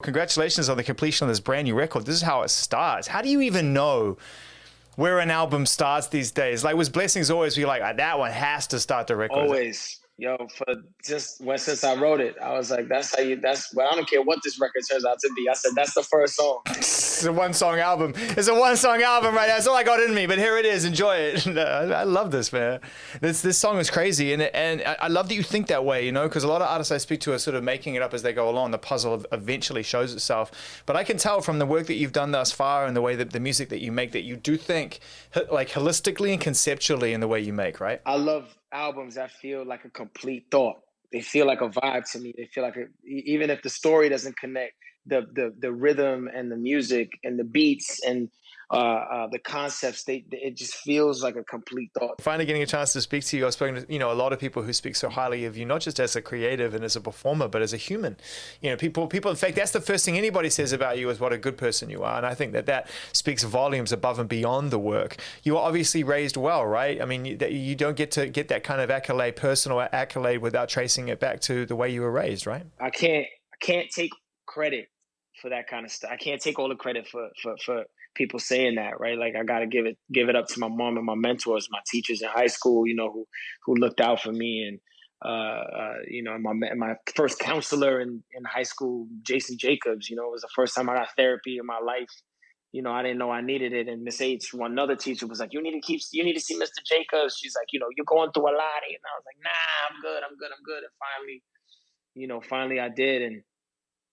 Congratulations on the completion of this brand new record. This is how it starts. How do you even know where an album starts these days? Like, was Blessings always be like, that one has to start the record? Always. Yo, since I wrote it, I was like, I don't care what this record turns out to be. I said, that's the first song. It's a one-song album. It's a one-song album right now. That's all I got in me, but here it is. Enjoy it. I love this, man. This song is crazy, and I love that you think that way, you know, because a lot of artists I speak to are sort of making it up as they go along. The puzzle eventually shows itself. But I can tell from the work that you've done thus far and the way that the music that you make that you do think like holistically and conceptually in the way you make, right? I love albums that feel like a complete thought. They feel like a vibe to me. They feel like even if the story doesn't connect, the rhythm and the music and the beats and the concepts, it just feels like a complete thought. Finally getting a chance to speak to you. I've spoken to, a lot of people who speak so highly of you, not just as a creative and as a performer, but as a human. People, in fact, that's the first thing anybody says about you is what a good person you are. And I think that speaks volumes above and beyond the work. You were obviously raised well, right? I mean, you don't get to get that kind of accolade, personal accolade, without tracing it back to the way you were raised, right? I can't take credit for that kind of stuff. I can't take all the credit for people saying that, right? Like, I got to give it up to my mom and my mentors, my teachers in high school, who looked out for me. And, my first counselor in high school, Jason Jacobs, it was the first time I got therapy in my life. I didn't know I needed it. And Miss H, another teacher, was like, you need to see Mr. Jacobs. She's like, you're going through a lot. And I was like, nah, I'm good. And finally I did. And,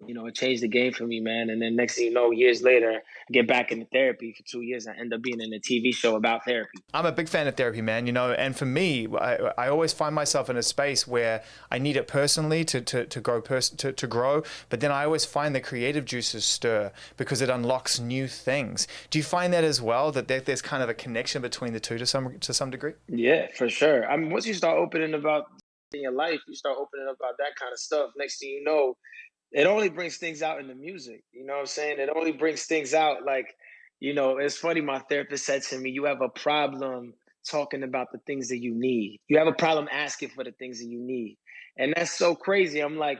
it changed the game for me, man. And then next thing you know, years later, I get back into therapy for 2 years. I end up being in a TV show about therapy. I'm a big fan of therapy, man, and for me, I always find myself in a space where I need it personally to grow, but then I always find the creative juices stir because it unlocks new things. Do you find that as well, that there's kind of a connection between the two to some degree? Yeah, for sure. I mean, once you start opening about in your life, you start opening about that kind of stuff. Next thing you know, it only brings things out in the music. You know what I'm saying? It only brings things out. Like, it's funny. My therapist said to me, you have a problem talking about the things that you need. You have a problem asking for the things that you need. And that's so crazy. I'm like,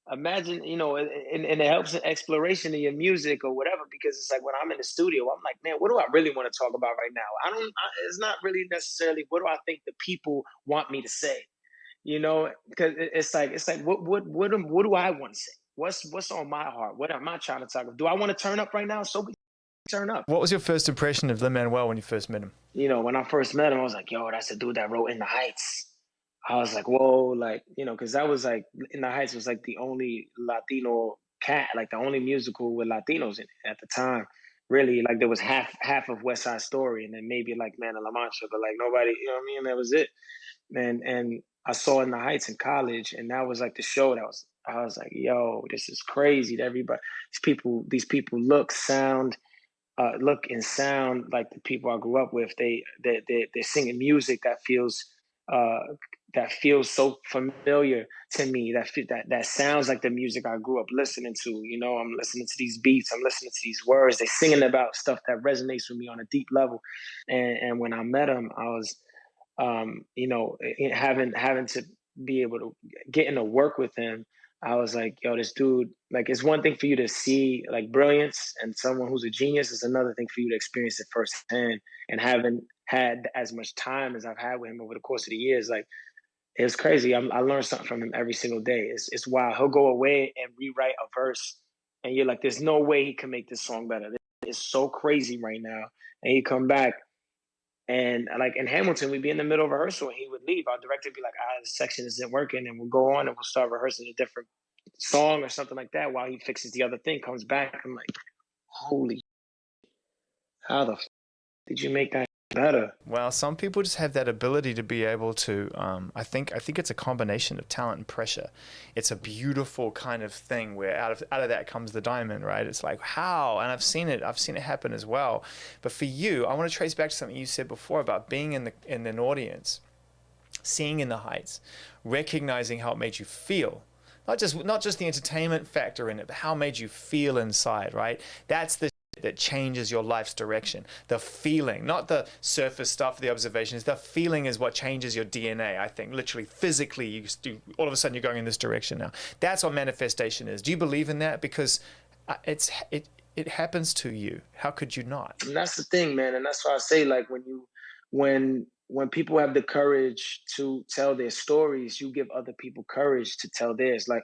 imagine, and it helps in exploration of your music or whatever, because it's like when I'm in the studio, I'm like, man, what do I really want to talk about right now? It's not really necessarily what do I think the people want me to say. Because it's like what do I want to say? What's on my heart? What am I trying to talk about? Do I want to turn up right now? So we turn up. What was your first impression of Manuel when you first met him? When I first met him, I was like, yo, that's the dude that wrote In the Heights. I was like, whoa, like, because that was like In the Heights was like the only Latino cat, like the only musical with Latinos in it at the time. Really, like there was half of West Side Story, and then maybe like Man of La Mancha, but like nobody, you know what I mean? That was it. And I saw In the Heights in college, and that was like the show I was like, yo, this is crazy. These people look and sound like the people I grew up with. They're singing music that feels so familiar to me. That sounds like the music I grew up listening to. I'm listening to these beats. I'm listening to these words. They're singing about stuff that resonates with me on a deep level. And when I met him, I was, having to be able to get into work with him, I was like, yo, this dude, like, it's one thing for you to see like brilliance and someone who's a genius. It's another thing for you to experience it firsthand. And having had as much time as I've had with him over the course of the years, like, it was crazy. I learned something from him every single day. It's wild. He'll go away and rewrite a verse, and you're like, there's no way he can make this song better. It's so crazy right now. And he'd come back. And like in Hamilton, we'd be in the middle of rehearsal and he would leave. Our director would be like, this section isn't working. And we'll go on and we'll start rehearsing a different song or something like that while he fixes the other thing, comes back. I'm like, holy, how the did you make that better? Well, some people just have that ability to be able to, I think it's a combination of talent and pressure. It's a beautiful kind of thing where out of that comes the diamond, right? It's like, how? And I've seen it happen as well. But for you, I want to trace back to something you said before about being in an audience, seeing In the Heights, recognizing how it made you feel. Not just the entertainment factor in it, but how it made you feel inside, right? That's the that changes your life's direction. The feeling, not the surface stuff, the observations. The feeling is what changes your DNA, I think. Literally, physically, all of a sudden you're going in this direction now. That's what manifestation is. Do you believe in that? Because it happens to you. How could you not? And that's the thing, man. And that's why I say, like, when people have the courage to tell their stories, you give other people courage to tell theirs. Like,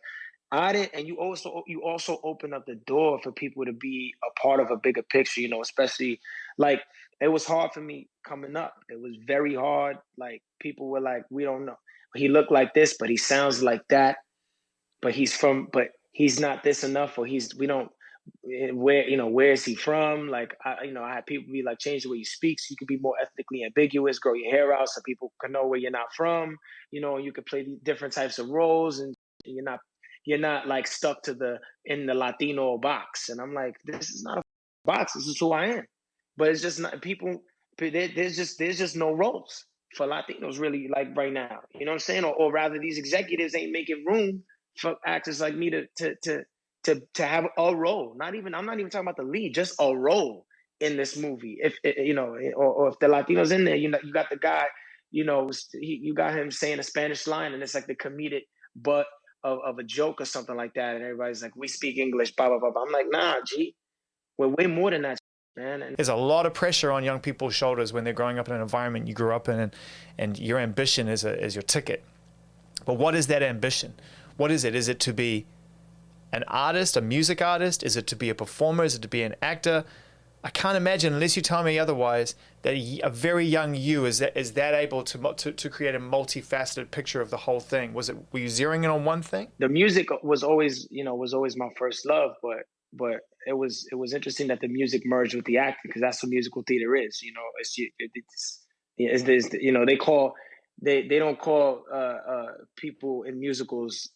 I didn't, and you also open up the door for people to be a part of a bigger picture, especially like it was hard for me coming up. It was very hard. Like, people were like, we don't know. He looked like this, but he sounds like that. But he's not this enough, or we don't, where is he from? Like, I had people be like, change the way you speak so you could be more ethnically ambiguous, grow your hair out so people can know where you're not from, you could play different types of roles, and you're not like stuck in the Latino box. And I'm like, this is not a box. This is who I am. But it's just not people. There's just no roles for Latinos really, like, right now. You know what I'm saying? Or rather, these executives ain't making room for actors like me to have a role. I'm not even talking about the lead, just a role in this movie. If or if the Latinos in there, you got the guy, you got him saying a Spanish line, and it's like the comedic butt of a joke or something like that, and everybody's like, we speak English, blah blah blah, blah. I'm like, nah, G, we're way more than that, man. And there's a lot of pressure on young people's shoulders when they're growing up in an environment you grew up in, and your ambition is your ticket. But what is that ambition? What is it? Is it to be an artist, a music artist? Is it to be a performer? Is it to be an actor? I can't imagine, unless you tell me otherwise, that a very young you is that able to create a multifaceted picture of the whole thing. Were you zeroing in on one thing? the music was always my first love, but it was interesting that the music merged with the acting, because that's what musical theater is. They call they don't call people in musicals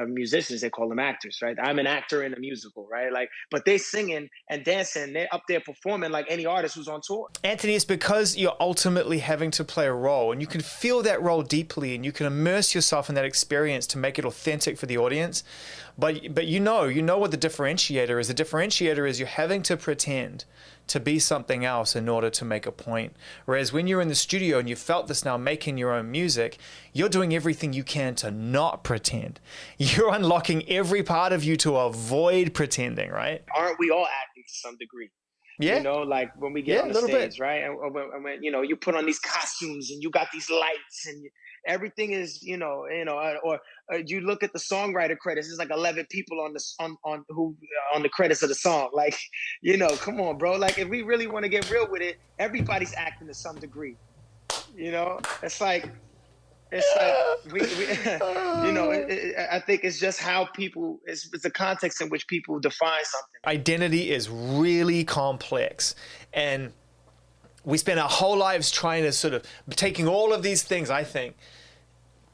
musicians. They call them actors, right? I'm an actor in a musical, right? Like, but they singing and dancing, they're up there performing like any artist who's on tour. Anthony, it's because you're ultimately having to play a role, and you can feel that role deeply, and you can immerse yourself in that experience to make it authentic for the audience. But you know what the differentiator is. The differentiator is you're having to pretend to be something else in order to make a point. Whereas when you're in the studio and you felt this now making your own music, you're doing everything you can to not pretend. You're unlocking every part of you to avoid pretending, right? Aren't we all acting to some degree? Yeah. Like when we get on the stage, bit. right? And when you put on these costumes and you got these lights and everything is, or you look at the songwriter credits. There's like 11 people on the credits of the song. Like, come on, bro. Like, if we really want to get real with it, everybody's acting to some degree. It's like we I think it's just how people. It's the context in which people define something. Identity is really complex, and we spend our whole lives trying to sort of taking all of these things. I think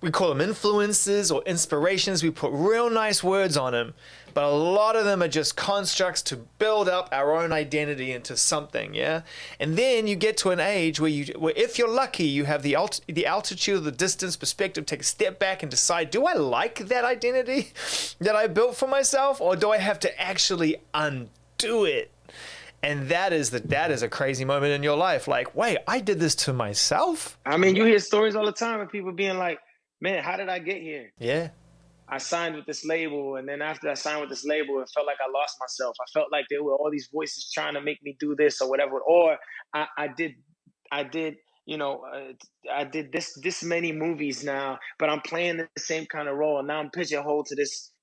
we call them influences or inspirations. We put real nice words on them, but a lot of them are just constructs to build up our own identity into something, yeah? And then you get to an age where if you're lucky, you have the altitude, the distance, perspective, take a step back and decide, do I like that identity that I built for myself, or do I have to actually undo it? And that is a crazy moment in your life. Like, wait, I did this to myself? I mean, you hear stories all the time of people being like, man, how did I get here? Yeah. I signed with this label, and then after I signed with this label, it felt like I lost myself. I felt like there were all these voices trying to make me do this or whatever. Or I did this many movies now, but I'm playing the same kind of role, and now I'm pigeonholed to this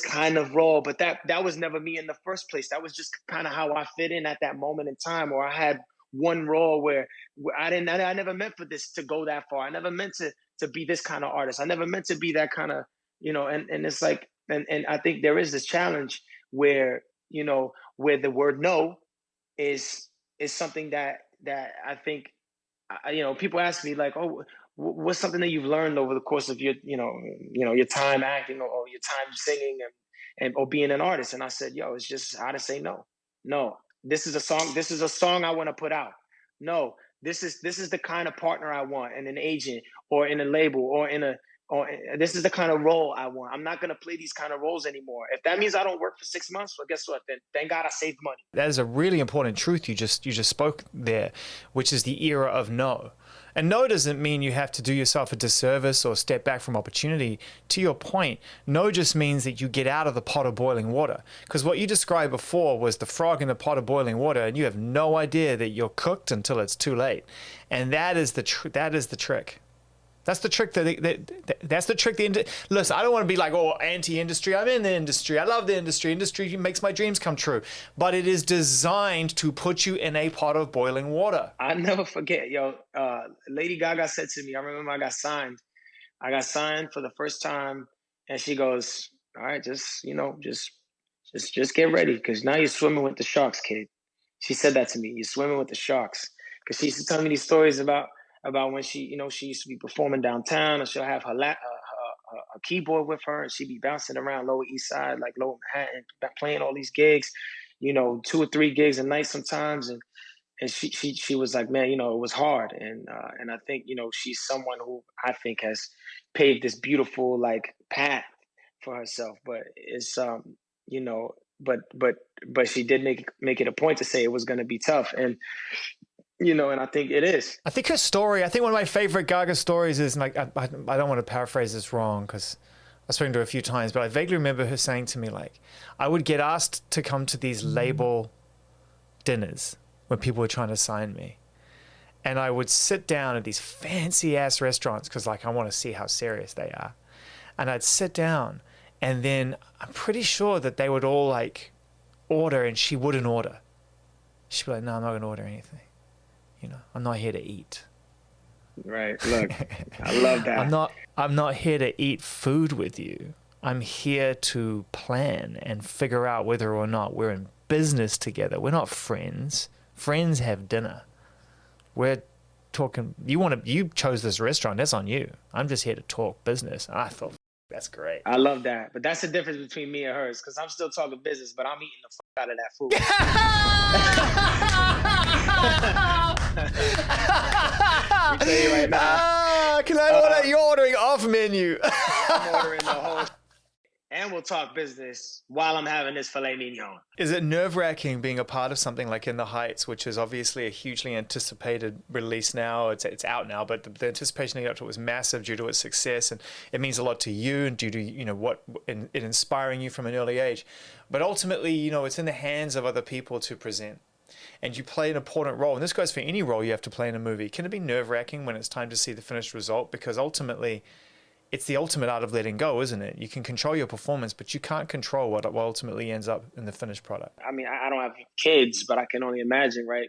kind of role. But that was never me in the first place. That was just kind of how I fit in at that moment in time, or I had one role where I never meant for this to go that far. I never meant to be this kind of artist. I never meant to be that kind of, and it's like, and I think there is this challenge where, where the word no is something that I think, people ask me like, oh, what's something that you've learned over the course of your, your time acting, or your time singing or being an artist? And I said, it's just how to say no. No, this is a song I want to put out. No, this is the kind of partner I want, and an agent or in a label or in a oh, this is the kind of role I want. I'm not going to play these kind of roles anymore. If that means I don't work for 6 months, well, guess what? Then thank God I saved money. That is a really important truth you just spoke there, which is the era of no. And no doesn't mean you have to do yourself a disservice or step back from opportunity. To your point, no just means that you get out of the pot of boiling water. Because what you described before was the frog in the pot of boiling water, and you have no idea that you're cooked until it's too late. And that is the trick. That's the trick. That's the trick. Listen, I don't want to be like, oh, anti-industry. I'm in the industry. I love the industry. Industry makes my dreams come true. But it is designed to put you in a pot of boiling water. I never forget, yo. Lady Gaga said to me, I remember I got signed. I got signed for the first time, and she goes, "All right, just get ready, because now you're swimming with the sharks, kid." She said that to me. You're swimming with the sharks, because she used to tell me these stories about when she used to be performing downtown, and she'll have her keyboard with her, and she'd be bouncing around Lower East Side, like Lower Manhattan, playing all these gigs, 2 or 3 gigs a night sometimes, and she was like, man, it was hard, and I think she's someone who I think has paved this beautiful like path for herself, but it's but she did make it a point to say it was going to be tough, and and I think it is. I think her story, I think one of my favorite Gaga stories is, like, I don't want to paraphrase this wrong because I've spoken to her a few times, but I vaguely remember her saying to me, like, I would get asked to come to these label dinners when people were trying to sign me. And I would sit down at these fancy ass restaurants because, like, I want to see how serious they are. And I'd sit down, and then I'm pretty sure that they would all like order, and she wouldn't order. She'd be like, no, I'm not going to order anything. I'm not here to eat. Right. Look, I love that. I'm not here to eat food with you. I'm here to plan and figure out whether or not we're in business together. We're not friends. Friends have dinner. We're talking. You chose this restaurant. That's on you. I'm just here to talk business. And I thought, that's great. I love that. But that's the difference between me and hers, because I'm still talking business, but I'm eating the fuck out of that food. Let me tell you right now. Can I order? You're ordering off menu. I'm ordering the whole, and we'll talk business while I'm having this filet mignon. Is it nerve-wracking being a part of something like In the Heights, which is obviously a hugely anticipated release now? It's out now, but the anticipation leading up to it was massive due to its success, and it means a lot to you and due to what it inspiring you from an early age. But ultimately, it's in the hands of other people to present. And you play an important role, and this goes for any role you have to play in a movie. Can it be nerve-wracking when it's time to see the finished result? Because ultimately, it's the ultimate art of letting go, isn't it? You can control your performance, but you can't control what ultimately ends up in the finished product. I mean, I don't have kids, but I can only imagine, right?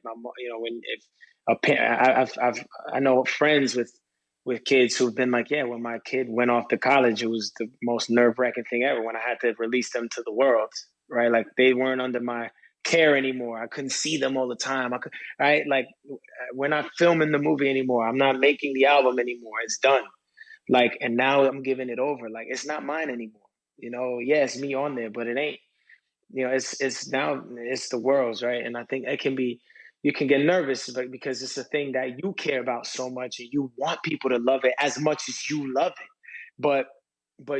I know friends with kids who've been like, yeah, when my kid went off to college, it was the most nerve-wracking thing ever when I had to release them to the world, right? Like, they weren't under my care anymore. I couldn't see them all the time. Right? Like, we're not filming the movie anymore. I'm not making the album anymore. It's done. Like, and now I'm giving it over. Like, it's not mine anymore. Yeah, it's me on there, but it ain't. It's now it's the world's, right? And I think you can get nervous, but because it's a thing that you care about so much, and you want people to love it as much as you love it. But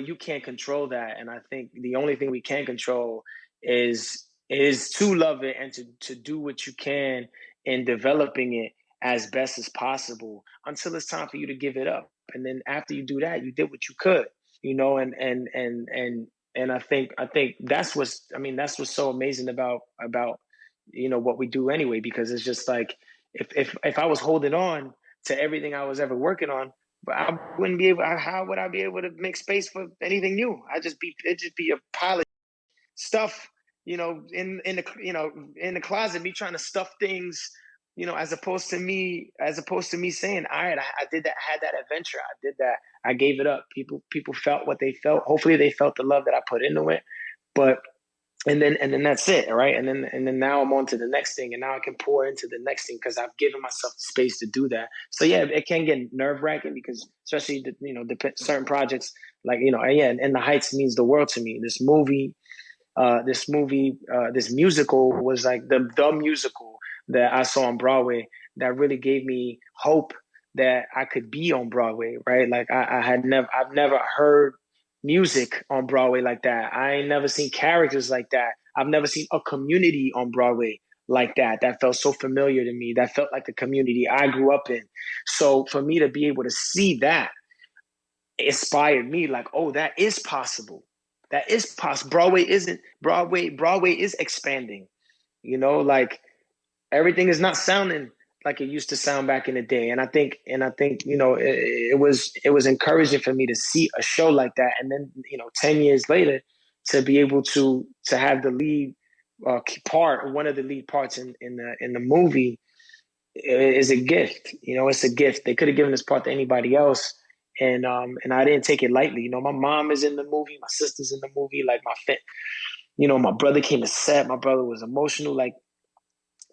you can't control that. And I think the only thing we can control is to love it and to do what you can in developing it as best as possible until it's time for you to give it up. And then after you do that, you did what you could, and I think that's what's so amazing about what we do anyway, because it's just like, if I was holding on to everything I was ever working on, but I wouldn't be able. How would I be able to make space for anything new? It'd just be a pile of stuff, in the closet, me trying to stuff things, as opposed to me saying, all right, I did that, I had that adventure, I did that, I gave it up. People felt what they felt. Hopefully they felt the love that I put into it. But and then that's it, right? And then now I'm on to the next thing, and now I can pour into the next thing because I've given myself the space to do that. So yeah, it can get nerve-wracking because especially certain projects, like and The Heights means the world to me. This musical was like the musical that I saw on Broadway that really gave me hope that I could be on Broadway, right? Like I've never heard music on Broadway like that. I ain't never seen characters like that. I've never seen a community on Broadway like that. That felt so familiar to me. That felt like the community I grew up in. So for me to be able to see that inspired me, like, oh, that is possible. That is possible. Broadway is expanding. Like everything is not sounding like it used to sound back in the day. And I think, it was encouraging for me to see a show like that. And then, 10 years later, to be able to have the lead part, one of the lead parts in the movie is a gift. It's a gift. They could have given this part to anybody else. And I didn't take it lightly. My mom is in the movie, my sister's in the movie, like my brother came to set, my brother was emotional. Like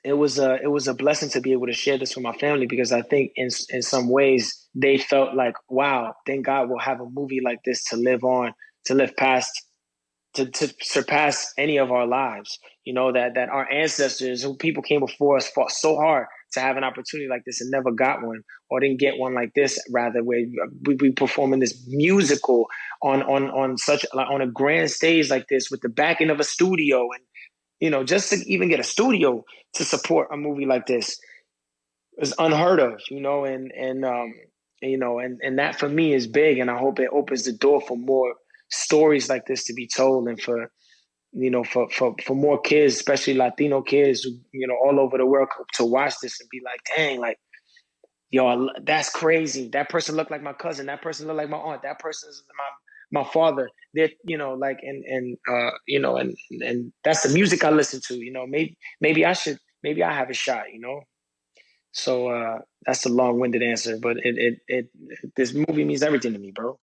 it was a blessing to be able to share this with my family, because I think in some ways they felt like, wow, thank God we'll have a movie like this to live on, to live past, to surpass any of our lives. That our ancestors, who people came before us, fought so hard to have an opportunity like this and never got one, or didn't get one like this, rather, where we performing this musical on such, like, on a grand stage like this, with the backing of a studio. And just to even get a studio to support a movie like this is unheard of. And that for me is big, and I hope it opens the door for more stories like this to be told, and for more kids, especially Latino kids, who, all over the world, to watch this and be like, dang, like, yo, that's crazy. That person looked like my cousin. That person looked like my aunt. That person is my father. That, like, and that's the music I listen to. Maybe I have a shot. So that's a long-winded answer, but it this movie means everything to me, bro.